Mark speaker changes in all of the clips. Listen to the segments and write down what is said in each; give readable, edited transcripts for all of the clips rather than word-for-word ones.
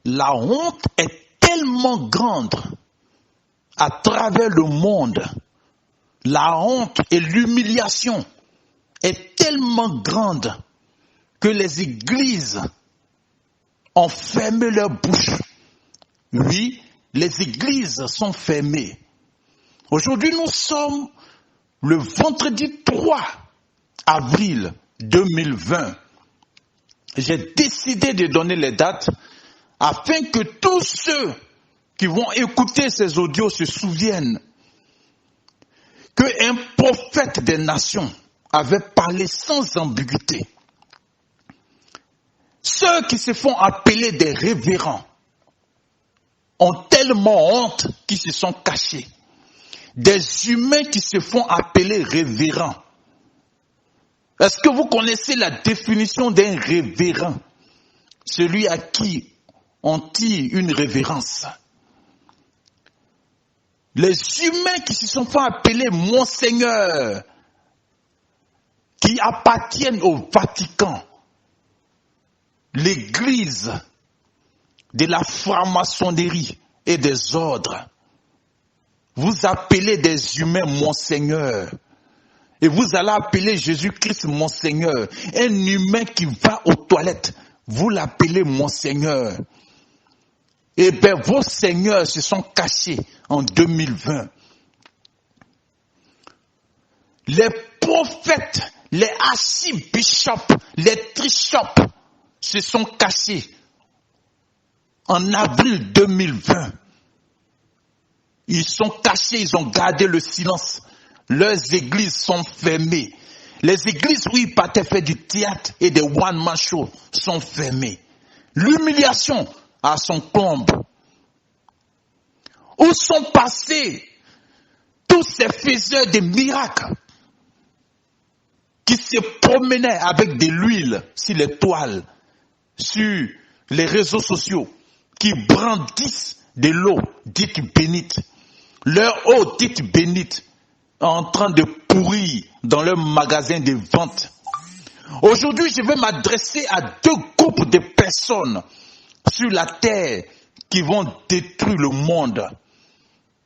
Speaker 1: la honte est tellement grande à travers le monde. La honte et l'humiliation est tellement grande que les églises ont fermé leur bouche. Oui, les églises sont fermées. Aujourd'hui, nous sommes le vendredi 3 avril 2020. J'ai décidé de donner les dates afin que tous ceux qui vont écouter ces audios se souviennent qu'un prophète des nations avait parlé sans ambiguïté. Ceux qui se font appeler des révérends ont tellement honte qu'ils se sont cachés. Des humains qui se font appeler révérends. Est-ce que vous connaissez la définition d'un révérend? Celui à qui on tire une révérence. Les humains qui se sont fait appeler Monseigneur, qui appartiennent au Vatican, l'église de la franc-maçonnerie et des ordres, vous appelez des humains Monseigneur. Et vous allez appeler Jésus-Christ Monseigneur. Un humain qui va aux toilettes, vous l'appelez Monseigneur. Eh bien, vos seigneurs se sont cachés en 2020. Les prophètes, les archibishops, les trishops se sont cachés en avril 2020. Ils sont cachés, ils ont gardé le silence. Leurs églises sont fermées. Les églises où ils partaient faire du théâtre et des one-man shows sont fermées. L'humiliation à son comble. Où sont passés tous ces faiseurs de miracles qui se promenaient avec de l'huile sur les toiles, sur les réseaux sociaux, qui brandissent de l'eau dite bénite. Leur eau dite bénite en train de pourrir dans leur magasin de vente. Aujourd'hui, je vais m'adresser à deux groupes de personnes sur la terre qui vont détruire le monde.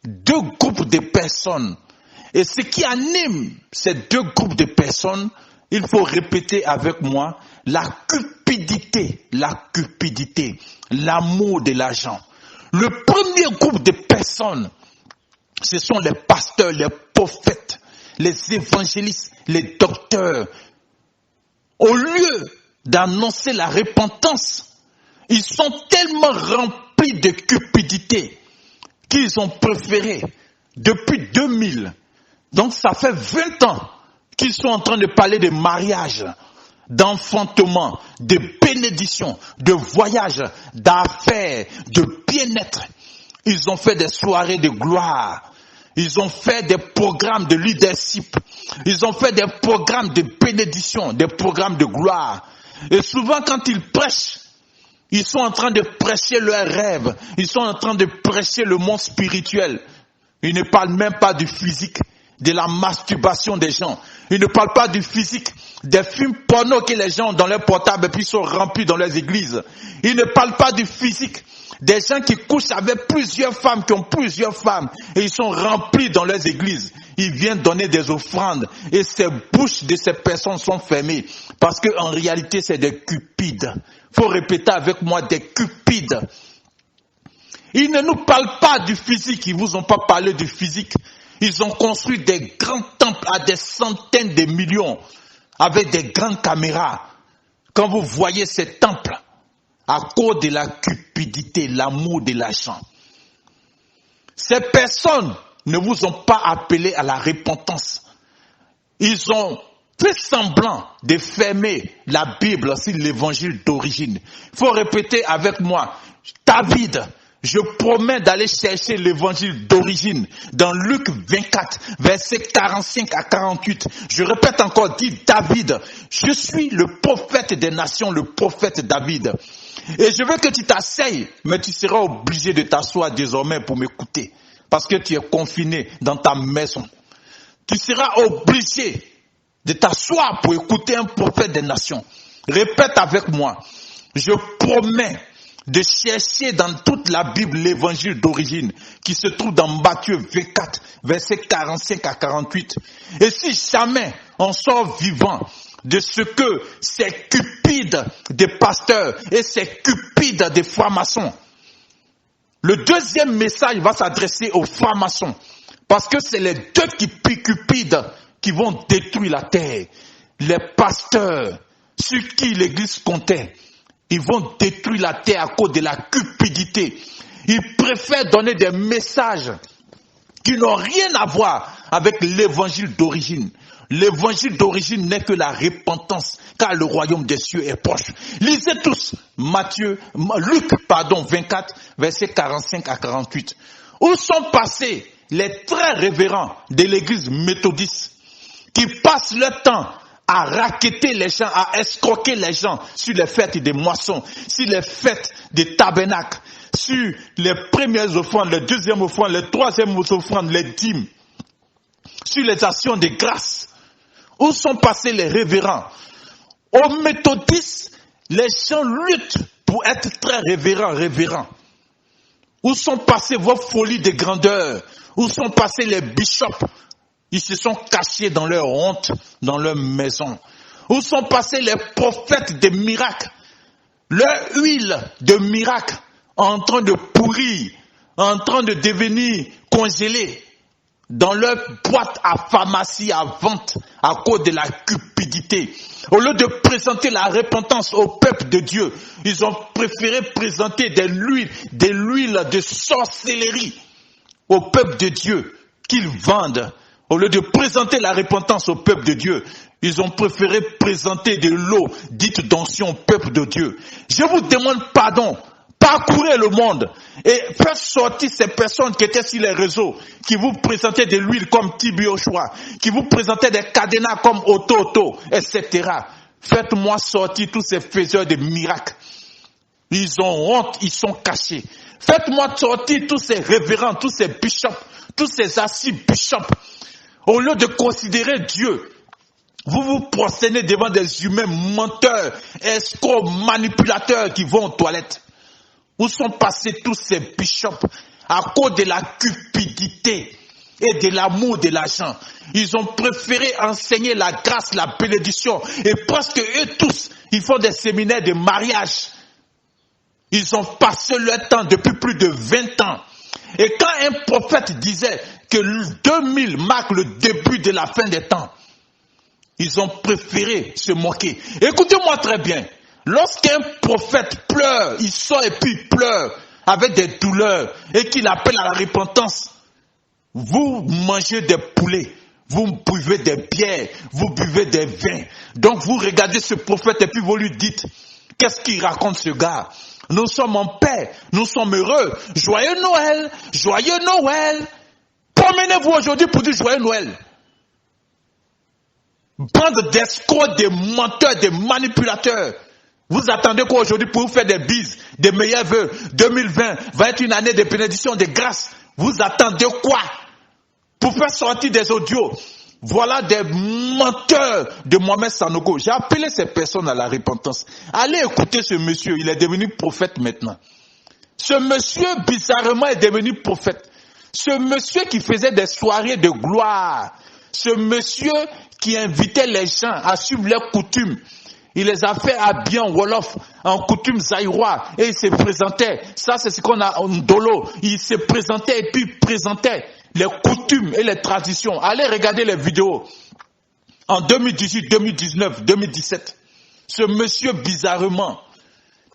Speaker 1: Deux groupes de personnes. Et ce qui anime ces deux groupes de personnes, il faut répéter avec moi, la cupidité, l'amour de l'argent. Le premier groupe de personnes, ce sont les pasteurs, les prophètes, les évangélistes, les docteurs. Au lieu d'annoncer la repentance, ils sont tellement remplis de cupidité qu'ils ont préféré, depuis 2000, donc ça fait 20 ans qu'ils sont en train de parler de mariage, d'enfantement, de bénédiction, de voyage, d'affaires, de bien-être. Ils ont fait des soirées de gloire. Ils ont fait des programmes de leadership. Ils ont fait des programmes de bénédiction, des programmes de gloire. Et souvent quand ils prêchent, ils sont en train de prêcher leurs rêves. Ils sont en train de prêcher le monde spirituel. Ils ne parlent même pas du physique, de la masturbation des gens. Ils ne parlent pas du physique, des films porno que les gens ont dans leurs portables et puis sont remplis dans leurs églises. Ils ne parlent pas du physique, des gens qui couchent avec plusieurs femmes, qui ont plusieurs femmes, et ils sont remplis dans leurs églises. Ils viennent donner des offrandes, et ces bouches de ces personnes sont fermées, parce qu'en réalité, c'est des cupides. Faut répéter avec moi, des cupides. Ils ne nous parlent pas du physique, ils vous ont pas parlé du physique. Ils ont construit des grands temples à des centaines de millions, avec des grandes caméras. Quand vous voyez ces temples, à cause de la cupidité, l'amour de l'argent. Ces personnes ne vous ont pas appelé à la repentance. Ils ont fait semblant de fermer la Bible sur l'évangile d'origine. Il faut répéter avec moi, David, je promets d'aller chercher l'évangile d'origine dans Luc 24, versets 45 à 48. Je répète encore, dit David, je suis le prophète des nations, le prophète David. Et je veux que tu t'asseyes, mais tu seras obligé de t'asseoir désormais pour m'écouter. Parce que tu es confiné dans ta maison. Tu seras obligé de t'asseoir pour écouter un prophète des nations. Répète avec moi. Je promets de chercher dans toute la Bible l'évangile d'origine qui se trouve dans Matthieu 24, versets 45 à 48. Et si jamais on sort vivant de ce que ces cupides des pasteurs et ces cupides des francs-maçons, le deuxième message va s'adresser aux francs-maçons. Parce que c'est les deux cupides qui vont détruire la terre. Les pasteurs sur qui l'église comptait, ils vont détruire la terre à cause de la cupidité. Ils préfèrent donner des messages qui n'ont rien à voir avec l'évangile d'origine. L'évangile d'origine n'est que la repentance, car le royaume des cieux est proche. Lisez tous Luc 24, versets 45 à 48. Où sont passés les très révérends de l'église méthodiste qui passent leur temps à racketter les gens, à escroquer les gens sur les fêtes des moissons, sur les fêtes des tabernacles, sur les premières offrandes, les deuxièmes offrandes, les troisièmes offrandes, les dîmes, sur les actions de grâce. Où sont passés les révérends? Aux méthodistes, les gens luttent pour être très révérends. Où sont passées vos folies de grandeur? Où sont passés les bishops? Ils se sont cachés dans leur honte, dans leur maison. Où sont passés les prophètes des miracles? Leur huile de miracle en train de pourrir, en train de devenir congelée dans leur boîte à pharmacie à vente à cause de la cupidité. Au lieu de présenter la repentance au peuple de Dieu, ils ont préféré présenter de l'huile de sorcellerie au peuple de Dieu qu'ils vendent. Au lieu de présenter la repentance au peuple de Dieu, ils ont préféré présenter de l'eau dite d'onction au peuple de Dieu. Je vous demande pardon. Parcourez le monde et faites sortir ces personnes qui étaient sur les réseaux, qui vous présentaient de l'huile comme Tibi Ochoa, qui vous présentaient des cadenas comme Oto, etc. Faites-moi sortir tous ces faiseurs de miracles. Ils ont honte, ils sont cachés. Faites-moi sortir tous ces révérends, tous ces bishops, tous ces assis bishops. Au lieu de considérer Dieu, vous vous prosternez devant des humains menteurs, escrocs, manipulateurs qui vont aux toilettes. Où sont passés tous ces bishops à cause de la cupidité et de l'amour de l'argent? Ils ont préféré enseigner la grâce, la bénédiction. Et presque eux tous, ils font des séminaires de mariage. Ils ont passé leur temps depuis plus de 20 ans. Et quand un prophète disait que 2000 marque le début de la fin des temps, ils ont préféré se moquer. Écoutez-moi très bien. Lorsqu'un prophète pleure, il sort et puis il pleure avec des douleurs et qu'il appelle à la repentance, vous mangez des poulets, vous buvez des bières, vous buvez des vins. Donc vous regardez ce prophète et puis vous lui dites, qu'est-ce qu'il raconte ce gars? Nous sommes en paix, nous sommes heureux. Joyeux Noël, joyeux Noël. Promenez-vous aujourd'hui pour dire joyeux Noël. Bande d'escrocs, de menteurs, de manipulateurs. Vous attendez quoi aujourd'hui pour vous faire des bises, des meilleurs vœux? 2020 va être une année de bénédiction, de grâce. Vous attendez quoi pour faire sortir des audios? Voilà des menteurs de Mohamed Sanogo. J'ai appelé ces personnes à la repentance. Allez écouter ce monsieur, il est devenu prophète maintenant. Ce monsieur, bizarrement, est devenu prophète. Ce monsieur qui faisait des soirées de gloire. Ce monsieur qui invitait les gens à suivre leurs coutumes. Il les a fait habiller en Wolof, en coutume zaïrois, et il se présentait. Ça, c'est ce qu'on a en Dolo. Il se présentait et puis il présentait les coutumes et les traditions. Allez regarder les vidéos. En 2018, 2019, 2017. Ce monsieur, bizarrement,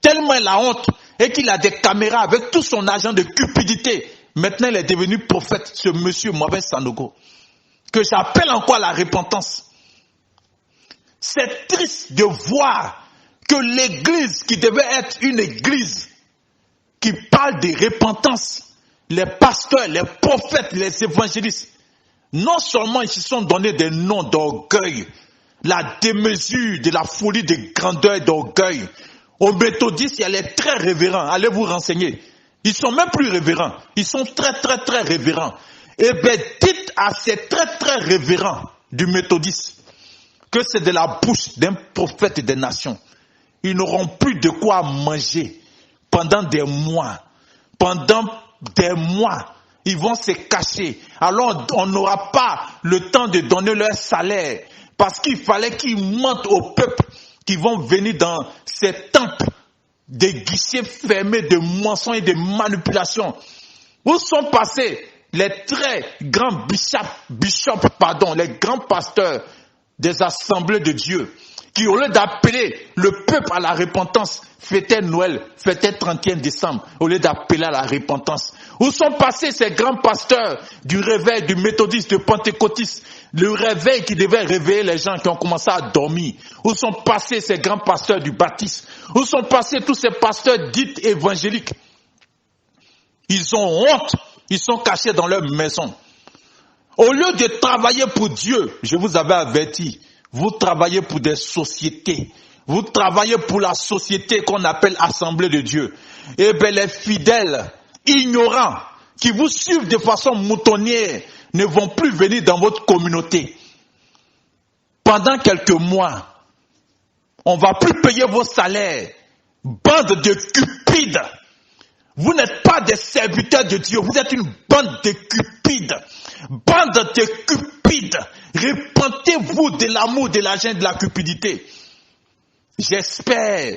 Speaker 1: tellement il a honte, et qu'il a des caméras avec tout son argent de cupidité. Maintenant, il est devenu prophète, ce monsieur Mohamed Sanogo. Que j'appelle encore à la repentance. C'est triste de voir que l'église qui devait être une église qui parle de repentance, les pasteurs, les prophètes, les évangélistes, non seulement ils se sont donné des noms d'orgueil, la démesure de la folie de grandeur et d'orgueil. Aux méthodistes, il y a les très révérends, allez vous renseigner. Ils sont même plus révérends, ils sont très très très révérends. Eh bien, dites à ces très très révérends du méthodiste que c'est de la bouche d'un prophète des nations. Ils n'auront plus de quoi manger pendant des mois. Pendant des mois, ils vont se cacher. Alors on n'aura pas le temps de donner leur salaire. Parce qu'il fallait qu'ils mentent au peuple qui vont venir dans ces temples, des guichets fermés de mensonges et de manipulations. Où sont passés les très grands bishops, les grands pasteurs des assemblées de Dieu, qui au lieu d'appeler le peuple à la repentance, fêtaient Noël, fêtaient 31 décembre, au lieu d'appeler à la repentance? Où sont passés ces grands pasteurs du réveil, du méthodiste, du pentecôtiste, le réveil qui devait réveiller les gens qui ont commencé à dormir? Où sont passés ces grands pasteurs du baptiste? Où sont passés tous ces pasteurs dits évangéliques? Ils ont honte, ils sont cachés dans leur maison. Au lieu de travailler pour Dieu, je vous avais averti, vous travaillez pour des sociétés. Vous travaillez pour la société qu'on appelle Assemblée de Dieu. Eh bien, les fidèles, ignorants, qui vous suivent de façon moutonnière, ne vont plus venir dans votre communauté. Pendant quelques mois, on ne va plus payer vos salaires. Bande de cupides. Vous n'êtes pas des serviteurs de Dieu, vous êtes une bande de cupides. Bande de cupides. Repentez-vous de l'amour, de l'argent et de la cupidité. J'espère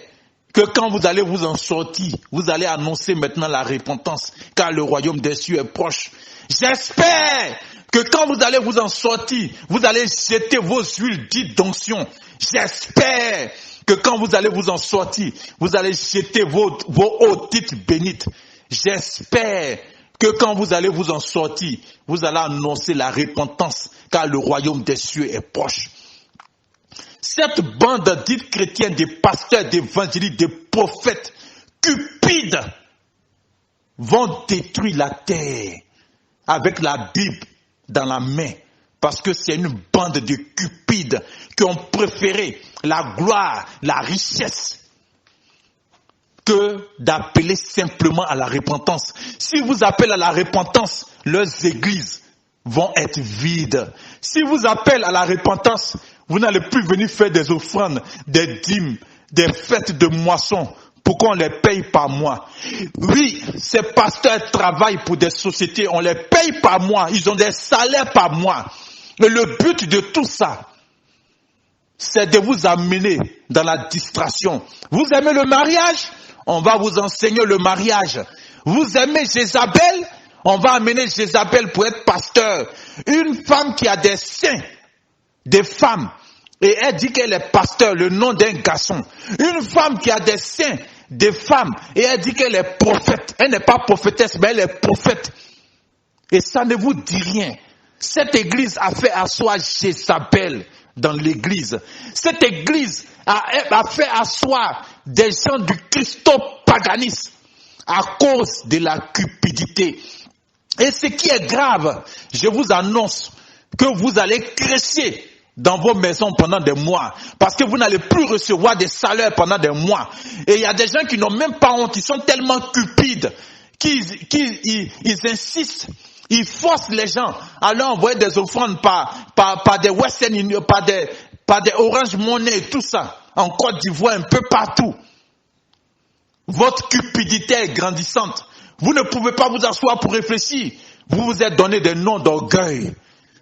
Speaker 1: que quand vous allez vous en sortir, vous allez annoncer maintenant la repentance, car le royaume des cieux est proche. J'espère que quand vous allez vous en sortir, vous allez jeter vos huiles dites d'onction. J'espère que quand vous allez vous en sortir, vous allez jeter vos eaux dites bénites. J'espère que quand vous allez vous en sortir, vous allez annoncer la repentance, car le royaume des cieux est proche. Cette bande dite chrétienne, des pasteurs, d'évangélistes, des prophètes, cupides, vont détruire la terre avec la Bible dans la main. Parce que c'est une bande de cupides qui ont préféré la gloire, la richesse, que d'appeler simplement à la repentance. Si vous appelez à la repentance, leurs églises vont être vides. Si vous appelez à la repentance, vous n'allez plus venir faire des offrandes, des dîmes, des fêtes de moisson pour qu'on les paye par mois. Oui, ces pasteurs travaillent pour des sociétés, on les paye par mois, ils ont des salaires par mois. Et le but de tout ça, c'est de vous amener dans la distraction. Vous aimez le mariage? On va vous enseigner le mariage. Vous aimez Jézabel? On va amener Jézabel pour être pasteur. Une femme qui a des seins, des femmes, et elle dit qu'elle est pasteur, le nom d'un garçon. Une femme qui a des seins, des femmes, et elle dit qu'elle est prophète. Elle n'est pas prophétesse, mais elle est prophète. Et ça ne vous dit rien. Cette église a fait asseoir Jézabel dans l'église. Cette église a fait asseoir des gens du christopaganisme à cause de la cupidité. Et ce qui est grave, je vous annonce que vous allez crescer dans vos maisons pendant des mois, parce que vous n'allez plus recevoir des salaires pendant des mois. Et il y a des gens qui n'ont même pas honte, ils sont tellement cupides qu'ils insistent, ils forcent les gens à leur envoyer des offrandes par des Western Union, par des Orange Money, tout ça, en Côte d'Ivoire, un peu partout. Votre cupidité est grandissante. Vous ne pouvez pas vous asseoir pour réfléchir. Vous vous êtes donné des noms d'orgueil.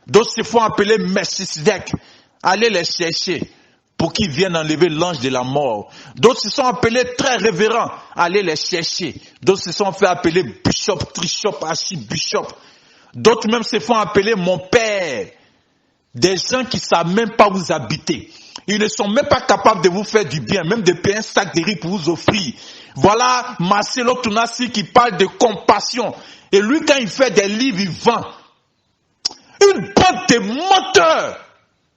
Speaker 1: D'autres se font appeler Melchisedec. Allez les chercher pour qu'ils viennent enlever l'ange de la mort. D'autres se sont appelés très révérends. Allez les chercher. D'autres se sont fait appeler Bishop, Trishop, Archibishop. D'autres même se font appeler mon père. Des gens qui ne savent même pas vous habiter. Ils ne sont même pas capables de vous faire du bien, même de payer un sac de riz pour vous offrir. Voilà Marcelo Tunasi qui parle de compassion. Et lui, quand il fait des livres, il vend. Une bande de menteurs.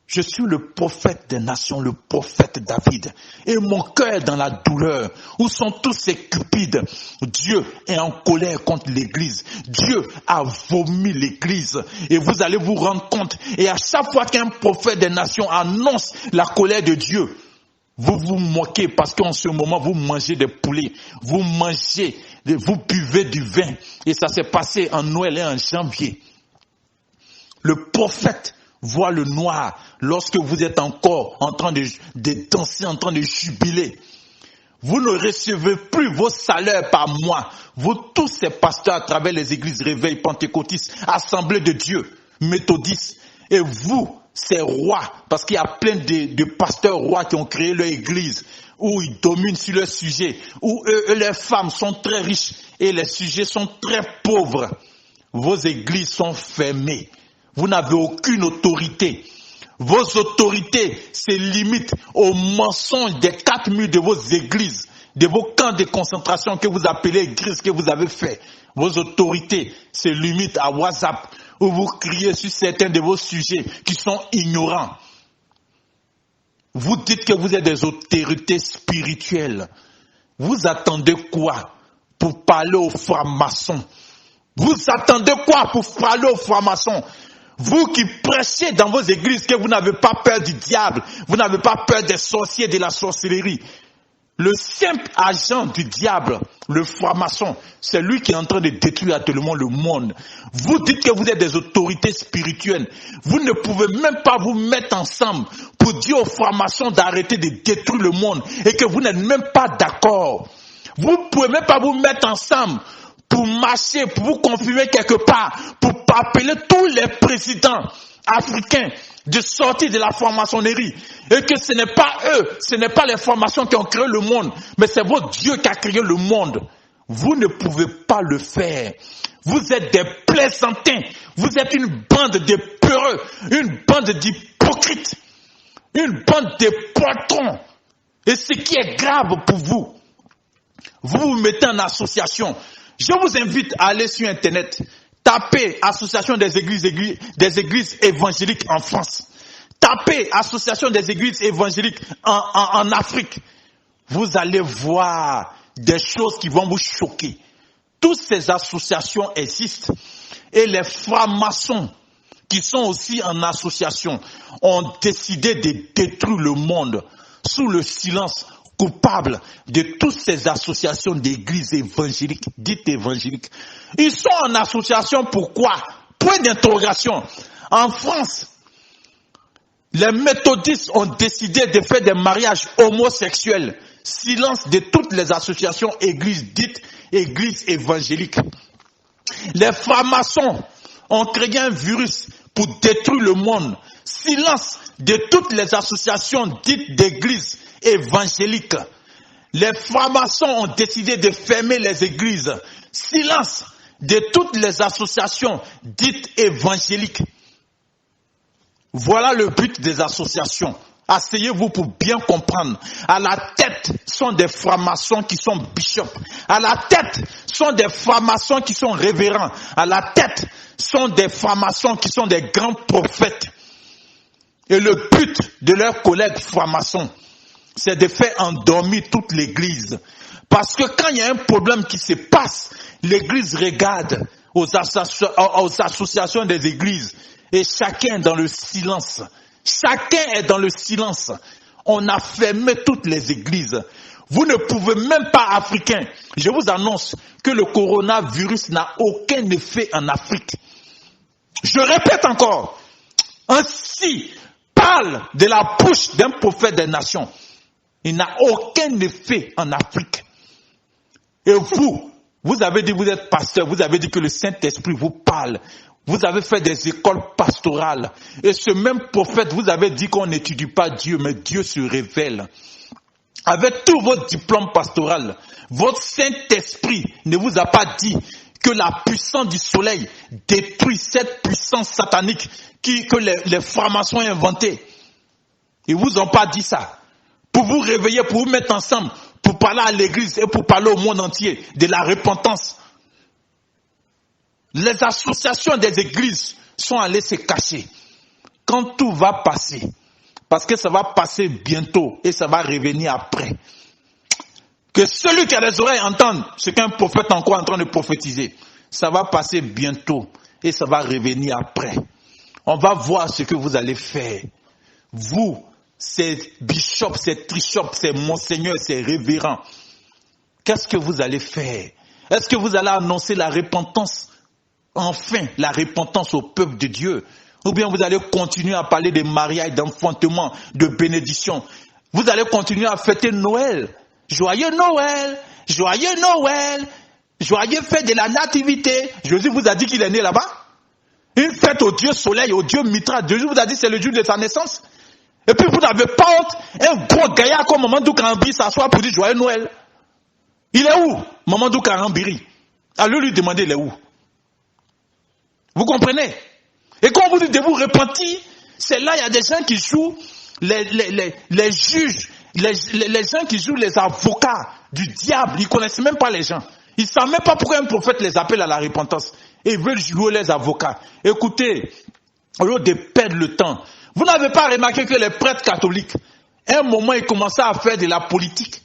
Speaker 1: Je suis le prophète des nations, le prophète David. Et mon cœur est dans la douleur. Où sont tous ces cupides? Dieu est en colère contre l'église. Dieu a vomi l'église. Et vous allez vous rendre compte. Et à chaque fois qu'un prophète des nations annonce la colère de Dieu, vous vous moquez parce qu'en ce moment, vous mangez des poulets. Vous buvez du vin. Et ça s'est passé en Noël et en janvier. Le prophète voit le noir lorsque vous êtes encore en train de danser, en train de jubiler. Vous ne recevez plus vos salaires par mois. Vous tous ces pasteurs à travers les églises réveil, pentecôtistes, assemblées de Dieu, méthodistes. Et vous, ces rois, parce qu'il y a plein de pasteurs rois qui ont créé leur église, où ils dominent sur leur sujet, où eux, les femmes sont très riches et les sujets sont très pauvres. Vos églises sont fermées. Vous n'avez aucune autorité. Vos autorités se limitent aux mensonges des 4 murs de vos églises, de vos camps de concentration que vous appelez églises que vous avez fait. Vos autorités se limitent à WhatsApp, où vous criez sur certains de vos sujets qui sont ignorants. Vous dites que vous êtes des autorités spirituelles. Vous attendez quoi pour parler aux francs-maçons? Vous attendez quoi pour parler aux francs-maçons? Vous qui prêchez dans vos églises que vous n'avez pas peur du diable, vous n'avez pas peur des sorciers, de la sorcellerie. Le simple agent du diable, le franc-maçon, c'est lui qui est en train de détruire actuellement le monde. Vous dites que vous êtes des autorités spirituelles. Vous ne pouvez même pas vous mettre ensemble pour dire aux francs-maçons d'arrêter de détruire le monde et que vous n'êtes même pas d'accord. Vous ne pouvez même pas vous mettre ensemble pour marcher, pour vous confirmer quelque part, pour appeler tous les présidents africains de sortir de la franc-maçonnerie. Et que ce n'est pas eux, ce n'est pas les francs-maçons qui ont créé le monde, mais c'est votre Dieu qui a créé le monde. Vous ne pouvez pas le faire. Vous êtes des plaisantins. Vous êtes une bande de peureux, une bande d'hypocrites, une bande de poitrons. Et ce qui est grave pour vous, vous vous mettez en association. Je vous invite à aller sur Internet, tapez Association des églises évangéliques en France. Tapez Association des églises évangéliques en Afrique. Vous allez voir des choses qui vont vous choquer. Toutes ces associations existent. Et les francs-maçons qui sont aussi en association ont décidé de détruire le monde sous le silence coupable de toutes ces associations d'églises évangéliques, dites évangéliques. Ils sont en association pourquoi? Point d'interrogation. En France, les méthodistes ont décidé de faire des mariages homosexuels. Silence de toutes les associations églises dites églises évangéliques. Les francs-maçons ont créé un virus pour détruire le monde. Silence de toutes les associations dites d'églises évangéliques. Les francs-maçons ont décidé de fermer les églises. Silence de toutes les associations dites évangéliques. Voilà le but des associations. Asseyez-vous pour bien comprendre. À la tête sont des francs-maçons qui sont bishops. À la tête sont des francs-maçons qui sont révérends. À la tête sont des francs-maçons qui sont des grands prophètes. Et le but de leurs collègues francs-maçons, c'est de faire endormir toute l'église. Parce que quand il y a un problème qui se passe, l'église regarde aux associations des églises et chacun est dans le silence. Chacun est dans le silence. On a fermé toutes les églises. Vous ne pouvez même pas, Africains, je vous annonce que le coronavirus n'a aucun effet en Afrique. Je répète encore, ainsi parle de la bouche d'un prophète des nations. Il n'a aucun effet en Afrique. Et vous avez dit, vous êtes pasteur, vous avez dit que le Saint-Esprit vous parle. Vous avez fait des écoles pastorales. Et ce même prophète, vous avez dit qu'on n'étudie pas Dieu, mais Dieu se révèle. Avec tous vos diplômes pastoraux, votre Saint-Esprit ne vous a pas dit que la puissance du soleil détruit cette puissance satanique que les francs-maçons ont inventée. Ils vous ont pas dit ça. Pour vous réveiller, pour vous mettre ensemble, pour parler à l'église et pour parler au monde entier de la repentance. Les associations des églises sont allées se cacher. Quand tout va passer, parce que ça va passer bientôt et ça va revenir après. Que celui qui a les oreilles entende ce qu'un prophète est encore en train de prophétiser. Ça va passer bientôt et ça va revenir après. On va voir ce que vous allez faire. Vous, ces bishops, ces trichops, ces monseigneurs, ces révérends, qu'est-ce que vous allez faire? Est-ce que vous allez annoncer la repentance? Enfin, la repentance au peuple de Dieu. Ou bien vous allez continuer à parler de mariage, d'enfantement, de bénédiction. Vous allez continuer à fêter Noël. Joyeux Noël, joyeux Noël, joyeux fête de la nativité. Jésus vous a dit qu'il est né là-bas. Une fête au Dieu soleil, au Dieu Mitra. Jésus vous a dit que c'est le jour de sa naissance. Et puis vous n'avez pas honte. Un gros gaillard comme Mamadou Karambiri s'assoit pour dire joyeux Noël. Il est où, Mamadou Karambiri? Allez lui demander il est où. Vous comprenez? Et quand vous dites de vous repentir, c'est là il y a des gens qui jouent les juges, les gens qui jouent les avocats du diable. Ils ne connaissent même pas les gens. Ils ne savent même pas pourquoi un prophète les appelle à la repentance. Et ils veulent jouer les avocats. Écoutez, au lieu de perdre le temps, vous n'avez pas remarqué que les prêtres catholiques, à un moment, ils commençaient à faire de la politique.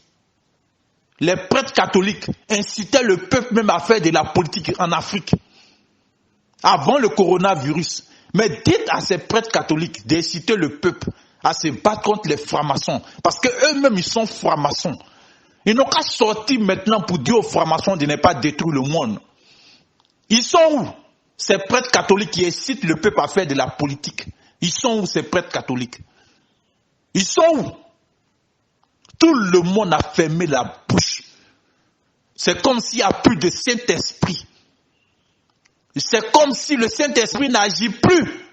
Speaker 1: Les prêtres catholiques incitaient le peuple même à faire de la politique en Afrique. Avant le coronavirus. Mais dites à ces prêtres catholiques d'inciter le peuple à se battre contre les francs-maçons. Parce qu'eux-mêmes, ils sont francs-maçons. Ils n'ont qu'à sortir maintenant pour dire aux francs-maçons de ne pas détruire le monde. Ils sont où? Ces prêtres catholiques qui incitent le peuple à faire de la politique. Ils sont où ces prêtres catholiques? Ils sont où? Tout le monde a fermé la bouche. C'est comme s'il n'y a plus de Saint-Esprit. C'est comme si le Saint-Esprit n'agit plus.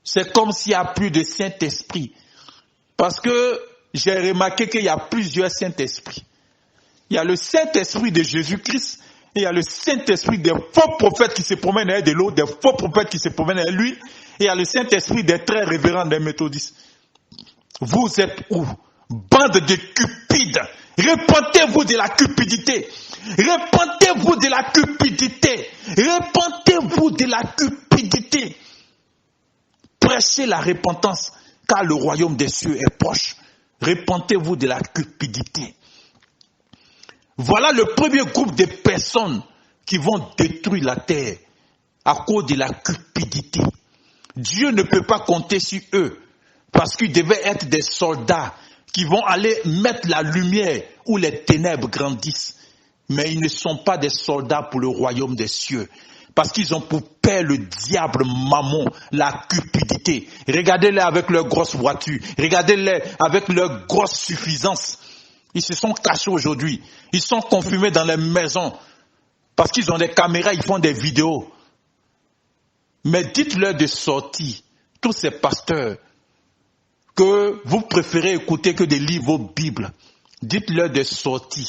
Speaker 1: C'est comme s'il n'y a plus de Saint-Esprit. Parce que j'ai remarqué qu'il y a plusieurs Saint-Esprits. Il y a le Saint-Esprit de Jésus-Christ. Et il y a le Saint-Esprit des faux prophètes qui se promènent derrière de l'eau, des faux prophètes qui se promènent derrière lui. Et il y a le Saint-Esprit des très révérends des méthodistes. Vous êtes où? Bande de cupides. Repentez-vous de la cupidité. Repentez-vous de la cupidité. Repentez-vous de la cupidité. Prêchez la repentance, car le royaume des cieux est proche. Repentez-vous de la cupidité. Voilà le premier groupe de personnes qui vont détruire la terre à cause de la cupidité. Dieu ne peut pas compter sur eux parce qu'ils devaient être des soldats qui vont aller mettre la lumière où les ténèbres grandissent. Mais ils ne sont pas des soldats pour le royaume des cieux. Parce qu'ils ont pour père le diable Mammon, la cupidité. Regardez-les avec leurs grosses voitures. Regardez-les avec leur grosse suffisance. Ils se sont cachés aujourd'hui. Ils sont confinés dans les maisons. Parce qu'ils ont des caméras, ils font des vidéos. Mais dites-leur de sortir, tous ces pasteurs, que vous préférez écouter que de lire vos Bibles. Dites-leur de sortir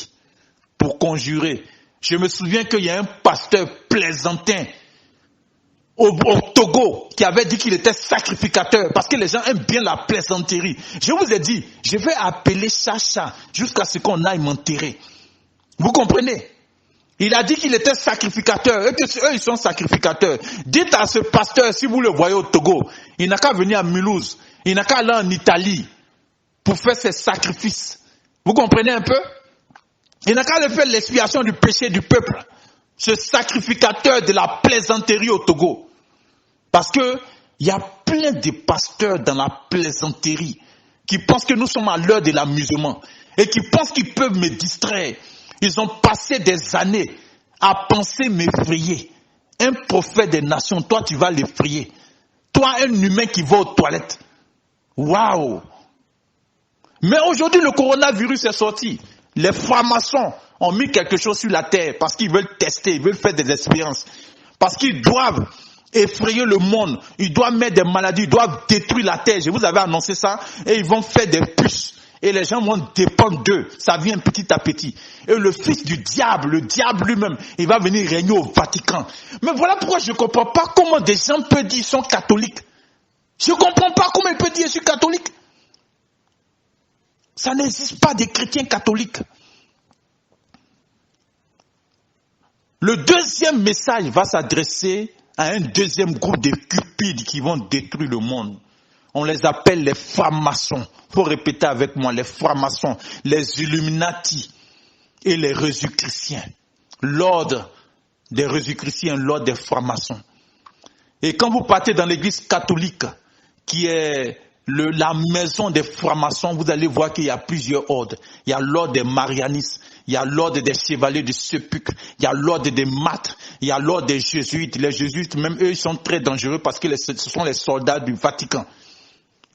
Speaker 1: pour conjurer. Je me souviens qu'il y a un pasteur plaisantin au Togo qui avait dit qu'il était sacrificateur parce que les gens aiment bien la plaisanterie. Je vous ai dit, je vais appeler Chacha jusqu'à ce qu'on aille m'enterrer. Vous comprenez? Il a dit qu'il était sacrificateur et que eux ils sont sacrificateurs. Dites à ce pasteur, si vous le voyez au Togo, il n'a qu'à venir à Mulhouse, il n'a qu'à aller en Italie pour faire ses sacrifices. Vous comprenez un peu? Il n'a qu'à faire l'expiation du péché du peuple. Ce sacrificateur de la plaisanterie au Togo. Parce que il y a plein de pasteurs dans la plaisanterie qui pensent que nous sommes à l'heure de l'amusement et qui pensent qu'ils peuvent me distraire. Ils ont passé des années à penser m'effrayer. Un prophète des nations, toi tu vas l'effrayer. Toi un humain qui va aux toilettes. Waouh! Mais aujourd'hui le coronavirus est sorti. Les francs-maçons ont mis quelque chose sur la terre parce qu'ils veulent tester, ils veulent faire des expériences. Parce qu'ils doivent effrayer le monde, ils doivent mettre des maladies, ils doivent détruire la terre. Je vous avais annoncé ça et ils vont faire des puces. Et les gens vont dépendre d'eux. Ça vient petit à petit. Et le fils du diable, le diable lui-même, il va venir régner au Vatican. Mais voilà pourquoi je ne comprends pas comment des gens peuvent dire qu'ils sont catholiques. Je ne comprends pas comment ils peuvent dire je suis catholique. Ça n'existe pas des chrétiens catholiques. Le deuxième message va s'adresser à un deuxième groupe de cupides qui vont détruire le monde. On les appelle les francs-maçons. Il faut répéter avec moi, les francs-maçons, les Illuminati et les Jésus-chrétiens. L'ordre des Jésus-chrétiens, l'ordre des francs-maçons. Et quand vous partez dans l'église catholique, qui est la maison des francs-maçons, vous allez voir qu'il y a plusieurs ordres. Il y a l'ordre des marianistes, il y a l'ordre des chevaliers du sépulcre, il y a l'ordre des maîtres, il y a l'ordre des jésuites. Les jésuites, même eux, ils sont très dangereux parce que ce sont les soldats du Vatican.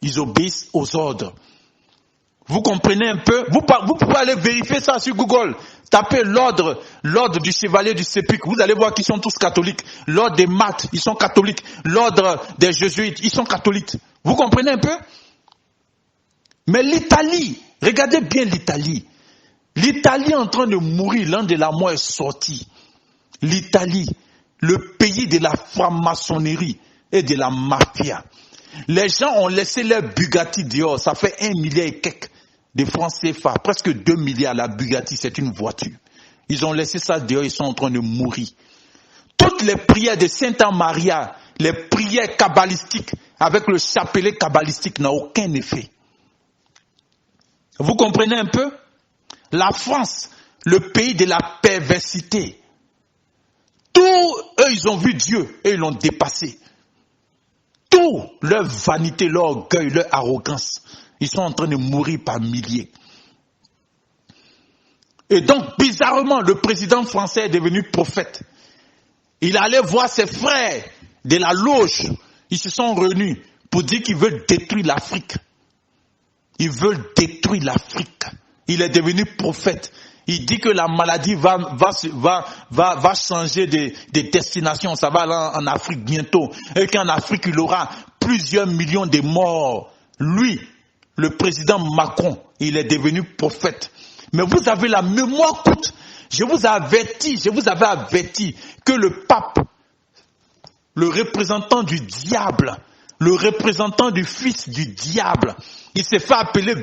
Speaker 1: Ils obéissent aux ordres. Vous comprenez un peu? Vous pouvez aller vérifier ça sur Google. Tapez l'ordre du chevalier du sépulcre. Vous allez voir qu'ils sont tous catholiques. L'ordre des maths, ils sont catholiques. L'ordre des jésuites, ils sont catholiques. Vous comprenez un peu? Mais l'Italie, regardez bien l'Italie. L'Italie est en train de mourir, l'un de la mort est sorti. L'Italie, le pays de la franc-maçonnerie et de la mafia. Les gens ont laissé leur Bugatti dehors, ça fait 1 milliard et quelques de francs CFA, presque 2 milliards. La Bugatti, c'est une voiture. Ils ont laissé ça dehors, ils sont en train de mourir. Toutes les prières de Sainte Maria, les prières kabbalistiques, avec le chapelet kabbalistique, n'ont aucun effet. Vous comprenez un peu? La France, le pays de la perversité. Tous, eux, ils ont vu Dieu et ils l'ont dépassé. Tout, leur vanité, leur orgueil, leur arrogance, ils sont en train de mourir par milliers. Et donc, bizarrement, le président français est devenu prophète. Il allait voir ses frères de la loge. Ils se sont réunis pour dire qu'ils veulent détruire l'Afrique. Ils veulent détruire l'Afrique. Il est devenu prophète. Il dit que la maladie va changer de destination. Ça va aller en Afrique bientôt. Et qu'en Afrique, il aura plusieurs millions de morts. Lui, le président Macron, il est devenu prophète. Mais vous avez la mémoire courte. Je vous avais averti que le pape, le représentant du diable, le représentant du fils du diable, il s'est fait appeler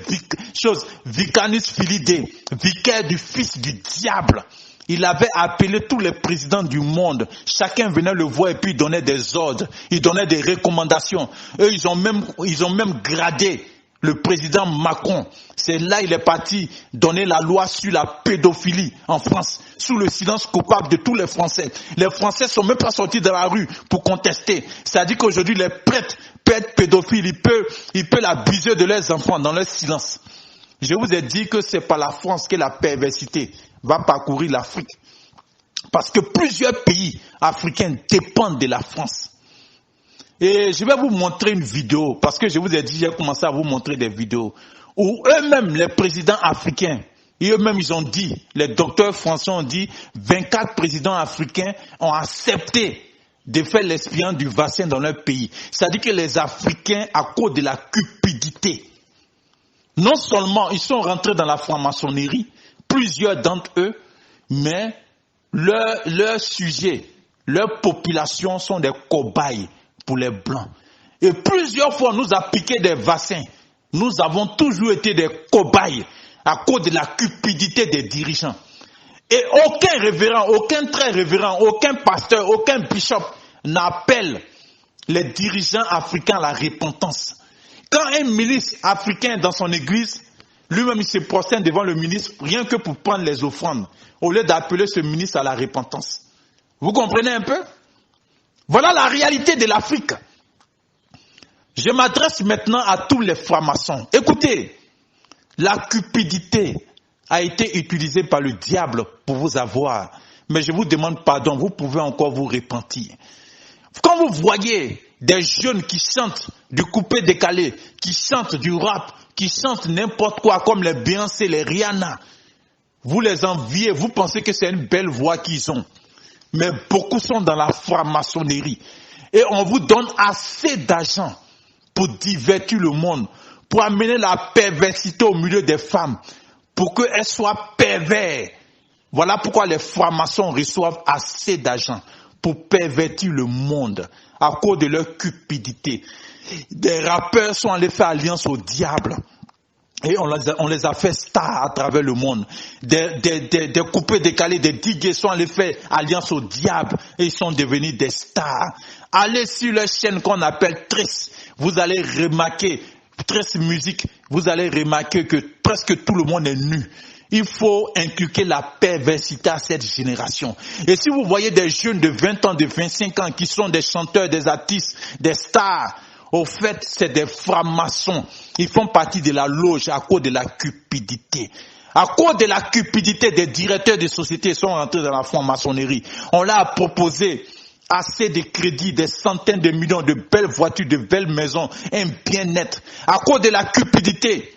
Speaker 1: Vicanus Philidé, vicaire du fils du diable. Il avait appelé tous les présidents du monde. Chacun venait le voir et puis il donnait des ordres. Il donnait des recommandations. Eux, ils ont même gradé le président Macron. C'est là il est parti donner la loi sur la pédophilie en France, sous le silence coupable de tous les Français. Les Français sont même pas sortis de la rue pour contester. C'est-à-dire qu'aujourd'hui, les prêtres pédophiles, ils peuvent abuser de leurs enfants dans leur silence. Je vous ai dit que c'est par la France que la perversité va parcourir l'Afrique. Parce que plusieurs pays africains dépendent de la France. Et je vais vous montrer une vidéo, parce que je vous ai dit, j'ai commencé à vous montrer des vidéos, où eux-mêmes, les présidents africains, et eux-mêmes, ils ont dit, les docteurs français ont dit, 24 présidents africains ont accepté de faire l'expérience du vaccin dans leur pays. C'est-à-dire que les Africains, à cause de la cupidité, non seulement ils sont rentrés dans la franc-maçonnerie, plusieurs d'entre eux, mais leurs sujets, leur population sont des cobayes pour les Blancs. Et plusieurs fois, nous avons piqué des vaccins. Nous avons toujours été des cobayes à cause de la cupidité des dirigeants. Et aucun révérend, aucun très révérend, aucun pasteur, aucun bishop n'appelle les dirigeants africains à la repentance. Quand un ministre africain dans son église, lui-même il se prosterne devant le ministre rien que pour prendre les offrandes, au lieu d'appeler ce ministre à la repentance. Vous comprenez un peu? Voilà la réalité de l'Afrique. Je m'adresse maintenant à tous les francs-maçons. Écoutez, la cupidité a été utilisée par le diable pour vous avoir. Mais je vous demande pardon, vous pouvez encore vous repentir. Quand vous voyez des jeunes qui chantent du coupé décalé, qui chantent du rap, qui chantent n'importe quoi comme les Beyoncé, les Rihanna, vous les enviez, vous pensez que c'est une belle voix qu'ils ont. Mais beaucoup sont dans la franc-maçonnerie. Et on vous donne assez d'argent pour divertir le monde, pour amener la perversité au milieu des femmes, pour qu'elles soient perverses. Voilà pourquoi les francs-maçons reçoivent assez d'argent pour pervertir le monde à cause de leur cupidité. Des rappeurs sont allés faire alliance au diable. Et on les a fait stars à travers le monde. Des coupés décalés, des digues sont allés faire alliance au diable et ils sont devenus des stars. Allez sur leur chaîne qu'on appelle Trace. Vous allez remarquer, Trace Musique, vous allez remarquer que presque tout le monde est nu. Il faut inculquer la perversité à cette génération. Et si vous voyez des jeunes de 20 ans, de 25 ans qui sont des chanteurs, des artistes, des stars, au fait, c'est des francs-maçons. Ils font partie de la loge à cause de la cupidité. À cause de la cupidité des directeurs de sociétés sont rentrés dans la franc-maçonnerie. On leur a proposé assez de crédits, des centaines de millions, de belles voitures, de belles maisons, un bien-être. À cause de la cupidité,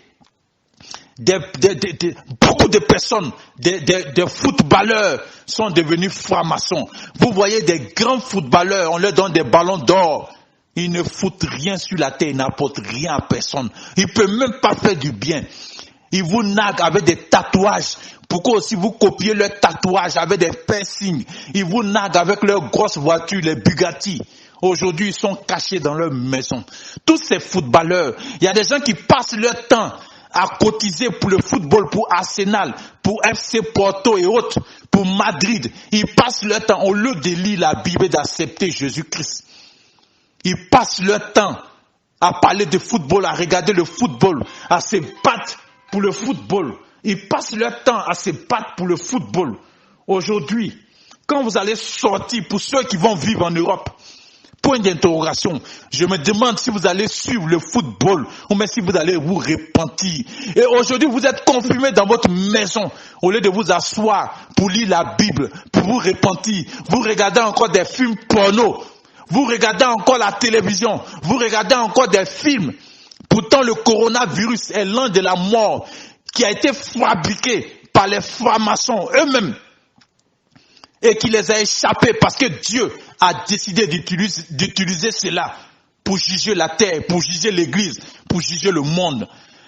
Speaker 1: Beaucoup de personnes, des footballeurs sont devenus francs-maçons. Vous voyez des grands footballeurs, on leur donne des ballons d'or. Ils ne foutent rien sur la terre, ils n'apportent rien à personne. Ils ne peuvent même pas faire du bien. Ils vous naguent avec des tatouages. Pourquoi aussi vous copiez leurs tatouages avec des piercings? Ils vous naguent avec leurs grosses voitures, les Bugatti. Aujourd'hui, ils sont cachés dans leur maison. Tous ces footballeurs, il y a des gens qui passent leur temps à cotiser pour le football, pour Arsenal, pour FC Porto et autres, pour Madrid. Ils passent leur temps, au lieu de lire la Bible et d'accepter Jésus-Christ. Ils passent leur temps à parler de football, à regarder le football, à se battre pour le football. Ils passent leur temps à se battre pour le football. Aujourd'hui, quand vous allez sortir, pour ceux qui vont vivre en Europe, point d'interrogation, je me demande si vous allez suivre le football ou même si vous allez vous repentir. Et aujourd'hui, vous êtes confirmés dans votre maison au lieu de vous asseoir pour lire la Bible, pour vous repentir. Vous regardez encore des films porno. Vous regardez encore la télévision. Vous regardez encore des films. Pourtant, le coronavirus est l'un de la mort qui a été fabriqué par les francs-maçons eux-mêmes et qui les a échappés parce que Dieu a décidé d'utiliser cela pour juger la terre, pour juger l'église, pour juger le monde.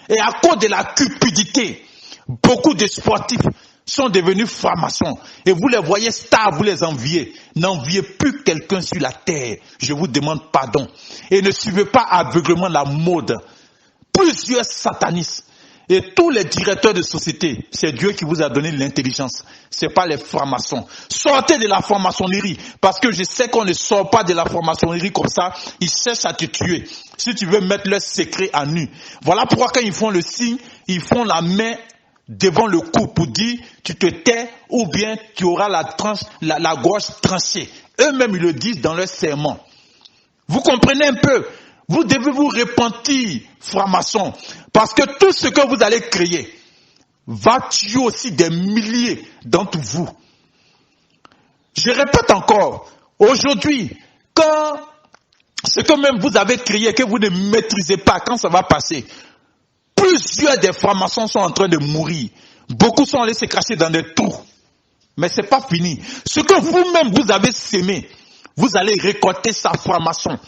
Speaker 1: Et à cause de la cupidité, beaucoup de sportifs sont devenus francs-maçons. Et vous les voyez stars, vous les enviez. N'enviez plus quelqu'un sur la terre. Je vous demande pardon. Et ne suivez pas aveuglément la mode. Plusieurs satanistes et tous les directeurs de société, c'est Dieu qui vous a donné l'intelligence. C'est pas les francs-maçons. Sortez de la franc-maçonnerie. Parce que je sais qu'on ne sort pas de la franc-maçonnerie comme ça. Ils cherchent à te tuer. Si tu veux mettre leurs secrets à nu. Voilà pourquoi quand ils font le signe, ils font la main devant le cou pour dire tu te tais ou bien tu auras la gorge tranchée. Eux-mêmes ils le disent dans leur serment. Vous comprenez un peu? Vous devez vous repentir, francs-maçons, parce que tout ce que vous allez créer va tuer aussi des milliers d'entre vous. Je répète encore, aujourd'hui, quand ce que même vous avez créé, que vous ne maîtrisez pas, quand ça va passer, plusieurs des francs-maçons sont en train de mourir. Beaucoup sont allés se cacher dans des trous. Mais c'est pas fini. Ce que vous-même vous avez sémé, vous allez récolter ça, francs-maçons.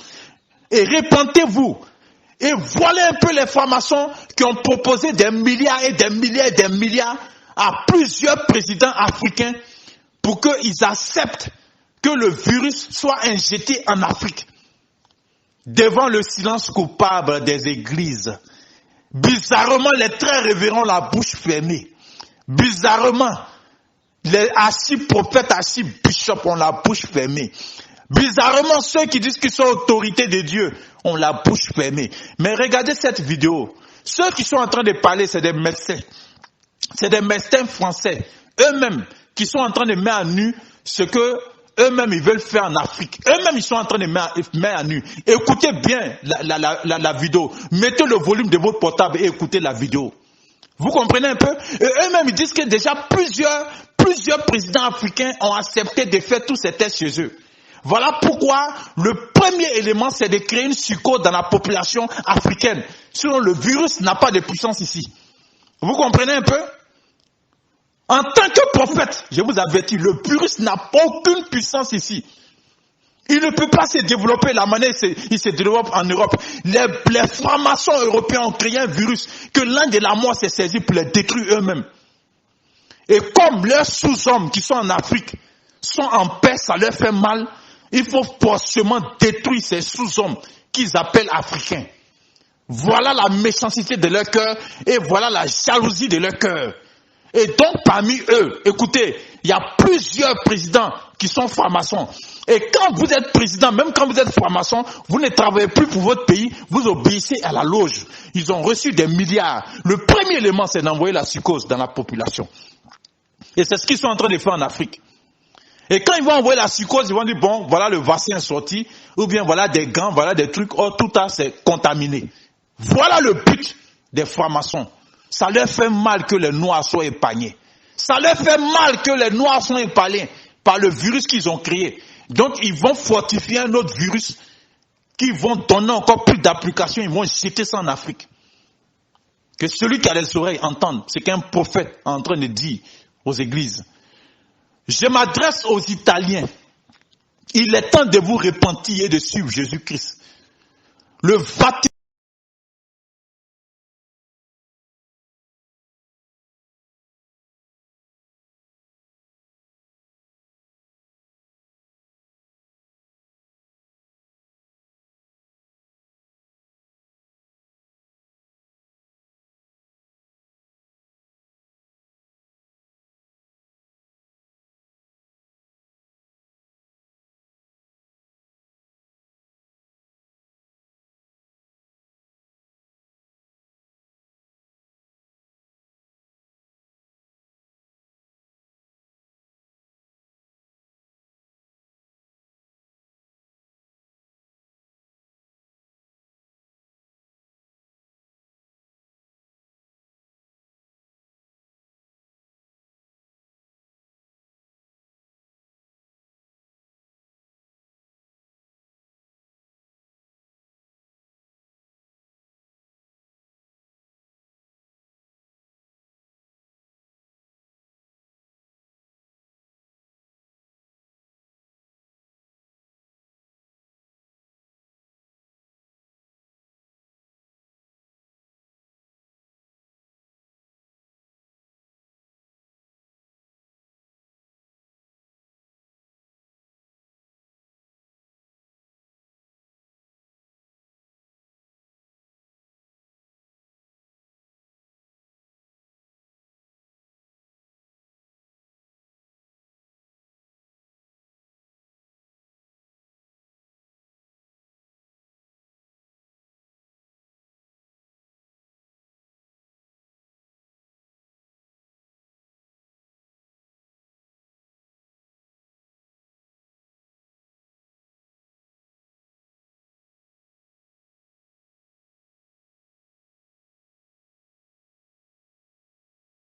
Speaker 1: Et repentez-vous. Et voilà un peu les francs-maçons qui ont proposé des milliards et des milliards et des milliards à plusieurs présidents africains pour qu'ils acceptent que le virus soit injecté en Afrique. Devant le silence coupable des églises. Bizarrement, les très révérends ont la bouche fermée. Bizarrement, les archi-prophètes, archi-bishops ont la bouche fermée. Bizarrement, ceux qui disent qu'ils sont autorité de Dieu ont la bouche fermée. Mais regardez cette vidéo. Ceux qui sont en train de parler, c'est des médecins. C'est des médecins français. Eux-mêmes, qui sont en train de mettre à nu ce que eux-mêmes ils veulent faire en Afrique. Eux-mêmes, ils sont en train de mettre à nu. Écoutez bien la vidéo. Mettez le volume de votre portable et écoutez la vidéo. Vous comprenez un peu? Et eux-mêmes, ils disent que déjà plusieurs présidents africains ont accepté de faire tous ces tests chez eux. Voilà pourquoi le premier élément, c'est de créer une psychose dans la population africaine. Sinon, le virus n'a pas de puissance ici. Vous comprenez un peu? En tant que prophète, je vous avertis, le virus n'a aucune puissance ici. Il ne peut pas se développer la manière il se développe en Europe. Les francs-maçons européens ont créé un virus que l'un de la mort s'est saisi pour les détruire eux-mêmes. Et comme leurs sous-hommes qui sont en Afrique sont en paix, ça leur fait mal, il faut forcément détruire ces sous-hommes qu'ils appellent africains. Voilà la méchanceté de leur cœur et voilà la jalousie de leur cœur. Et donc parmi eux, écoutez, il y a plusieurs présidents qui sont francs-maçons. Et quand vous êtes président, même quand vous êtes franc-maçon, vous ne travaillez plus pour votre pays, vous obéissez à la loge. Ils ont reçu des milliards. Le premier élément, c'est d'envoyer la psychose dans la population. Et c'est ce qu'ils sont en train de faire en Afrique. Et quand ils vont envoyer la psychose, ils vont dire, bon, voilà le vaccin sorti, ou bien voilà des gants, voilà des trucs, oh, tout ça c'est contaminé. Voilà le but des francs-maçons. Ça leur fait mal que les Noirs soient épargnés. Ça leur fait mal que les Noirs soient épargnés par le virus qu'ils ont créé. Donc ils vont fortifier un autre virus qui vont donner encore plus d'applications, ils vont jeter ça en Afrique. Que celui qui a les oreilles entende ce qu'un prophète est en train de dire aux églises. Je m'adresse aux Italiens. Il est temps de vous repentir et de suivre Jésus-Christ. Le Vatican